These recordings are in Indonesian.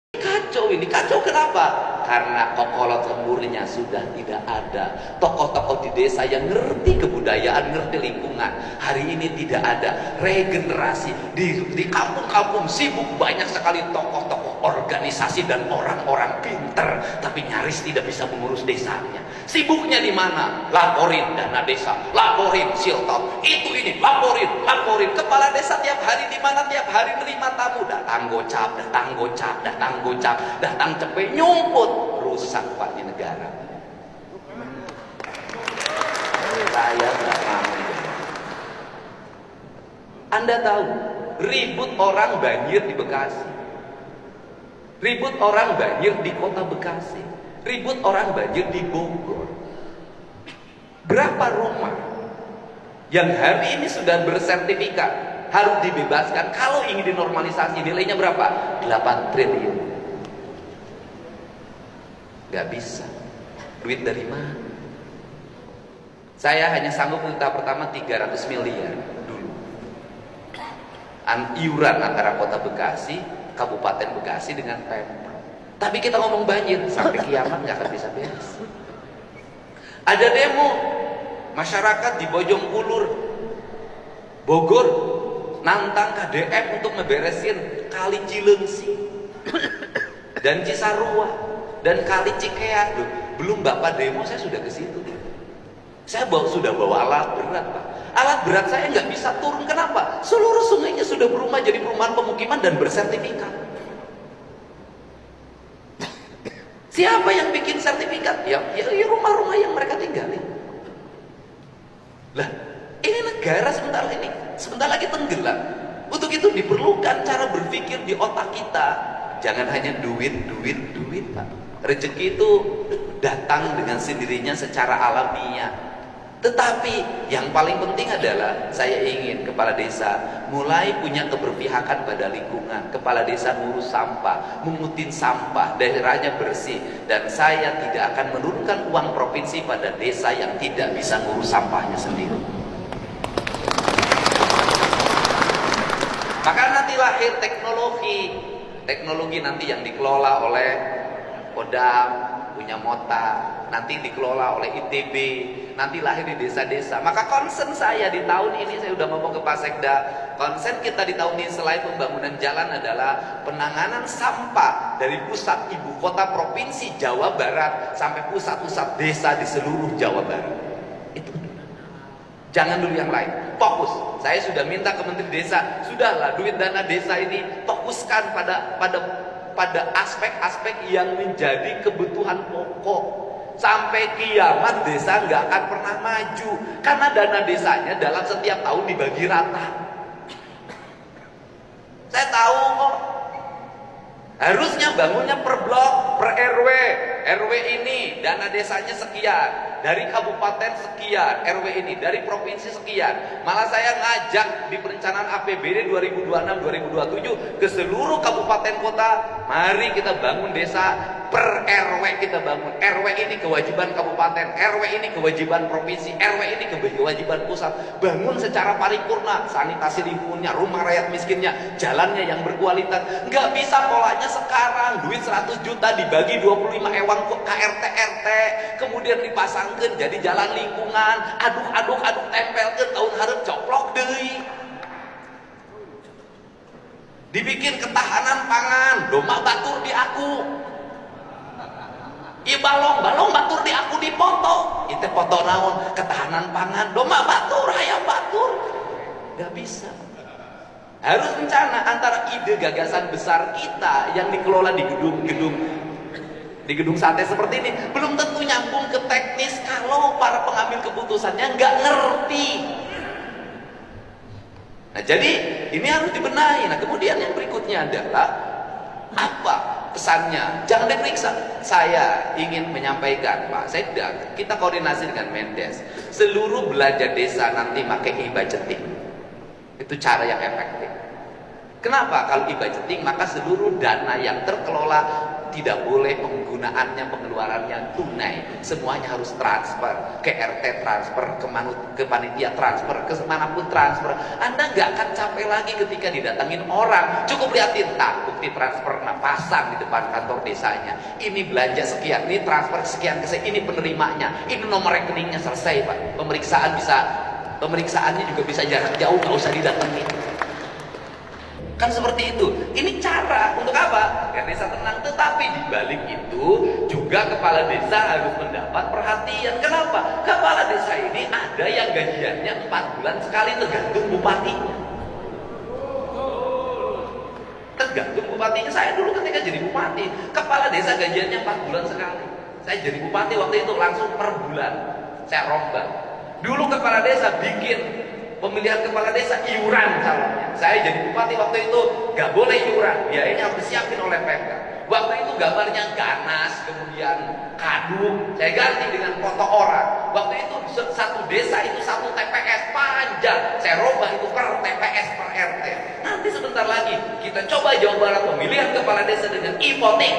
Kacau ini, kacau kenapa? Karena kokolot lemburinya sudah tidak ada. Tokoh-tokoh di desa yang ngerti kebudayaan, ngerti lingkungan, hari ini tidak ada. Regenerasi di kampung-kampung sibuk, banyak sekali tokoh-tokoh organisasi dan orang-orang pinter, tapi nyaris tidak bisa mengurus desanya. Sibuknya di mana? Laporin dana desa, laporin siltop, itu ini, laporin. Kepala desa tiap hari di mana? Tiap hari menerima tamu, datang gocap, datang cepet, nyumput. Rusak Pak di negara. Saya nggak mau. Anda tahu, ribut orang banjir di Bekasi, ribut orang banjir di kota Bekasi, ribut orang banjir di Bogor. Berapa rumah yang hari ini sudah bersertifikat harus dibebaskan, kalau ingin dinormalisasi nilainya berapa? 8 triliun. Gak bisa. Duit dari mana? Saya hanya sanggup minta pertama 300 miliar dulu. Iuran antara kota Bekasi, Kabupaten Bekasi dengan Pemprov. Tapi kita ngomong banjir, sampai kiamat gak akan bisa beres. Ada demo masyarakat di Bojongkulur, Bogor, nantang KDM untuk ngeberesin Kali Cilengsi dan Cisarua dan Kali Cikeas. Belum Bapak demo, saya sudah ke situ. Saya sudah bawa alat berat, Pak. Alat berat saya nggak bisa turun. Kenapa? Seluruh sungainya sudah berubah jadi perumahan pemukiman dan bersertifikat. Siapa yang bikin sertifikat? Ya rumah-rumah yang mereka tinggali. Lah, ini negara sebentar lagi tenggelam. Untuk itu diperlukan cara berpikir di otak kita. Jangan hanya duit, Pak. Rezeki itu datang dengan sendirinya secara alamiah. Tetapi yang paling penting adalah saya ingin kepala desa mulai punya keberpihakan pada lingkungan. Kepala desa ngurus sampah, mengutin sampah, daerahnya bersih. Dan saya tidak akan menurunkan uang provinsi pada desa yang tidak bisa ngurus sampahnya sendiri. Maka nanti lahir teknologi nanti yang dikelola oleh Kodam, punya Mota, nanti dikelola oleh ITB, nanti lahir di desa-desa. Maka concern saya di tahun ini, saya sudah ngomong ke Pak Sekda, concern kita di tahun ini selain pembangunan jalan adalah penanganan sampah dari pusat ibu kota provinsi Jawa Barat sampai pusat-pusat desa di seluruh Jawa Barat. Itu jangan dulu yang lain, fokus. Saya sudah minta ke Menteri Desa, sudahlah duit dana desa ini fokuskan pada aspek-aspek yang menjadi kebutuhan pokok. Sampai kiamat desa nggak akan pernah maju karena dana desanya dalam setiap tahun dibagi rata. Saya tahu kok, harusnya bangunnya per blok, per RW ini dana desanya sekian, dari kabupaten sekian, RW ini dari provinsi sekian. Malah saya ngajak di perencanaan APBD 2026-2027 ke seluruh kabupaten kota, mari kita bangun desa per RW, kita bangun. RW ini kewajiban kabupaten, RW ini kewajiban provinsi, RW ini kewajiban pusat. Bangun secara paripurna, sanitasi lingkungannya, rumah rakyat miskinnya, jalannya yang berkualitas. Nggak bisa polanya sekarang duit 100 juta dibagi 25 ewang KRT-RT, kemudian dipasangkan jadi jalan lingkungan, aduk tempelkan tahun harap coplok deui. Dibikin ketahanan pangan, doma batur di aku. Iya balong batur di aku dipoto. Itu foto naon? Ketahanan pangan, doma batur, hayam batur. Gak bisa. Harus rencana antara ide gagasan besar kita yang dikelola di gedung sate seperti ini belum tentu nyambung ke teknis kalau para pengambil keputusannya nggak ngerti. Nah, jadi ini harus dibenahi. Nah, kemudian yang berikutnya adalah apa pesannya? Jangan diperiksa. Saya ingin menyampaikan, Pak Sekda, kita koordinasi dengan Mendes. Seluruh belanja desa nanti pakai e-budgeting. Itu cara yang efektif. Kenapa? Kalau e-budgeting maka seluruh dana yang terkelola tidak boleh penggunaannya, pengeluarannya tunai. Semuanya harus transfer, ke RT transfer, ke panitia transfer, ke manapun transfer. Anda nggak akan capek lagi ketika didatangin orang. Cukup liatin tak bukti transfer, pasang di depan kantor desanya. Ini belanja sekian, ini transfer sekian ke saya, ini penerimanya, ini nomor rekeningnya, selesai Pak. Pemeriksaannya juga bisa jarak jauh, nggak usah didatengin. Kan seperti itu. Ini cara untuk apa? Agar desa tenang. Tetapi di balik itu juga kepala desa harus mendapat perhatian. Kenapa? Kepala desa ini ada yang gajiannya 4 bulan sekali, tergantung bupatinya. Tergantung bupatinya. Saya dulu ketika jadi bupati, kepala desa gajiannya 4 bulan sekali. Saya jadi bupati waktu itu langsung per bulan saya rombak. Dulu kepala desa bikin pemilihan kepala desa iuran calonnya. Saya jadi bupati waktu itu gak boleh iuran, biayanya harus disiapin oleh Pemda. Waktu itu gambarnya ganas, kemudian kadung, saya ganti dengan foto orang. Waktu itu satu desa itu satu TPS panjang, saya robah itu per TPS per RT. Nanti sebentar lagi kita coba Jawa Barat pemilihan kepala desa dengan e-voting.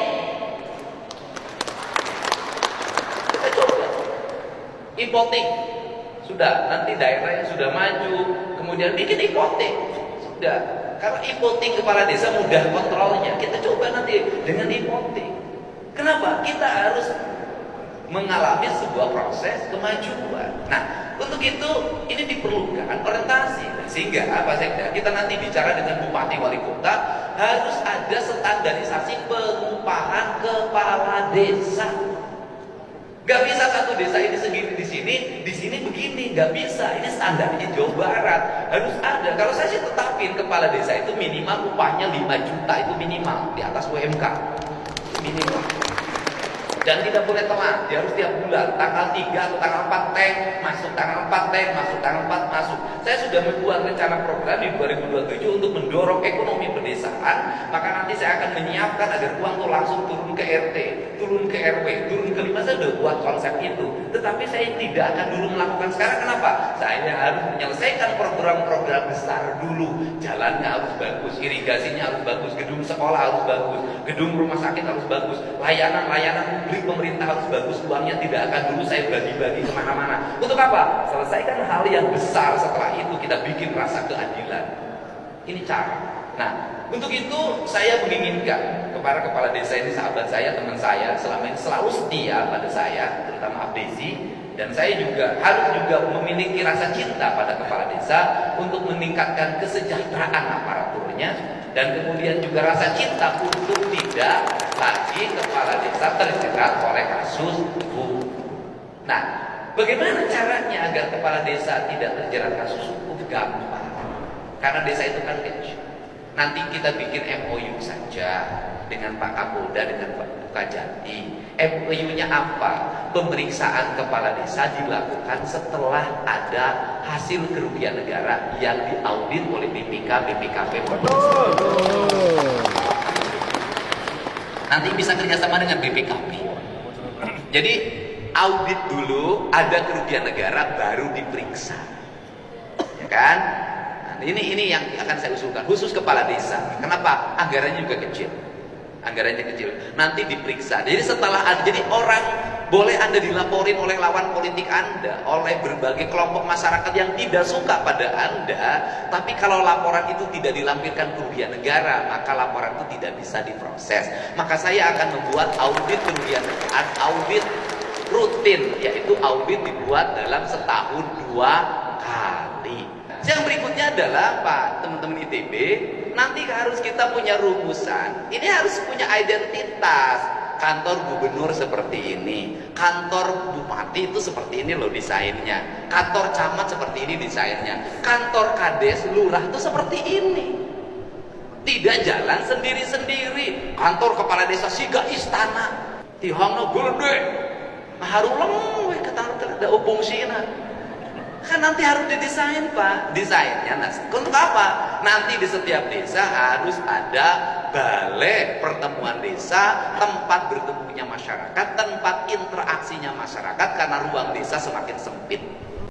Kita coba e-voting. Sudah, nanti daerahnya sudah maju, kemudian bikin e-voting. Sudah, karena e-voting kepala desa mudah kontrolnya. Kita coba nanti dengan e-voting. Kenapa? Kita harus mengalami sebuah proses kemajuan. Nah, untuk itu ini diperlukan orientasi. Sehingga apa saja kita nanti bicara dengan bupati wali kota harus ada standarisasi pengupahan kepala desa. Gak bisa satu desa ini segini di sini begini, gak bisa. Ini standarnya Jawa Barat harus ada. Kalau saya sih tetapin kepala desa itu minimal upahnya 5 juta itu minimal di atas UMK minimal. Dan tidak boleh telat, dia harus tiap bulan, tanggal 3 atau tanggal 4 tank masuk, tanggal 4 tank masuk, tanggal 4 masuk. Saya sudah membuat rencana program di 2027 untuk mendorong ekonomi pedesaan. Maka nanti saya akan menyiapkan agar uang itu langsung turun ke RT, turun ke RW, turun ke 5. Saya sudah buat konsep itu. Tetapi saya tidak akan dulu melakukan sekarang. Kenapa? Saya harus menyelesaikan program-program besar dulu. Jalannya harus bagus, irigasinya harus bagus, gedung sekolah harus bagus, gedung rumah sakit harus bagus, layanan pemerintah harus bagus. Uangnya tidak akan dulu saya bagi-bagi kemana-mana. Untuk apa? Selesaikan hal yang besar, setelah itu kita bikin rasa keadilan. Ini cara. Nah, untuk itu saya menginginkan kepada kepala desa ini, sahabat saya, teman saya, selama ini selalu setia pada saya, terutama Abdesi. Dan saya juga harus juga memiliki rasa cinta pada kepala desa untuk meningkatkan kesejahteraan aparaturnya. Dan kemudian juga rasa cinta untuk tidak lagi kepala desa terjerat oleh kasus hukum. Nah, bagaimana caranya agar kepala desa tidak terjerat kasus hukum? Gampang. Karena desa itu kan kecil. Nanti kita bikin MOU saja dengan Pak Kapolda, dengan Pak Bupati. MOU-nya apa? Pemeriksaan kepala desa dilakukan setelah ada hasil kerugian negara yang diaudit oleh BPK, BPKP. Nanti bisa kerjasama dengan BPKP. Jadi audit dulu, ada kerugian negara, baru diperiksa, ya kan? Nah, ini yang akan saya usulkan khusus kepala desa. Kenapa? Anggarannya juga kecil. Anggarannya kecil. Nanti diperiksa. Jadi setelah ada, jadi orang boleh Anda dilaporin oleh lawan politik Anda, oleh berbagai kelompok masyarakat yang tidak suka pada Anda, tapi kalau laporan itu tidak dilampirkan kerugian negara, maka laporan itu tidak bisa diproses. Maka saya akan membuat audit kerugian negara, audit rutin, yaitu audit dibuat dalam setahun 2 kali. Yang berikutnya adalah Pak, teman-teman ITB, nanti harus kita punya rumusan. Ini harus punya identitas. Kantor gubernur seperti ini, kantor bupati itu seperti ini loh desainnya, kantor camat seperti ini desainnya, kantor kades lurah itu seperti ini. Tidak jalan sendiri-sendiri. Kantor kepala desa siga istana tihangna gede haruleng we ketar ada fungsina. Kan nanti harus didesain Pak, desainnya. Nah, untuk apa? Nanti di setiap desa harus ada balai pertemuan desa, tempat bertemunya masyarakat, tempat interaksinya masyarakat, karena ruang desa semakin sempit.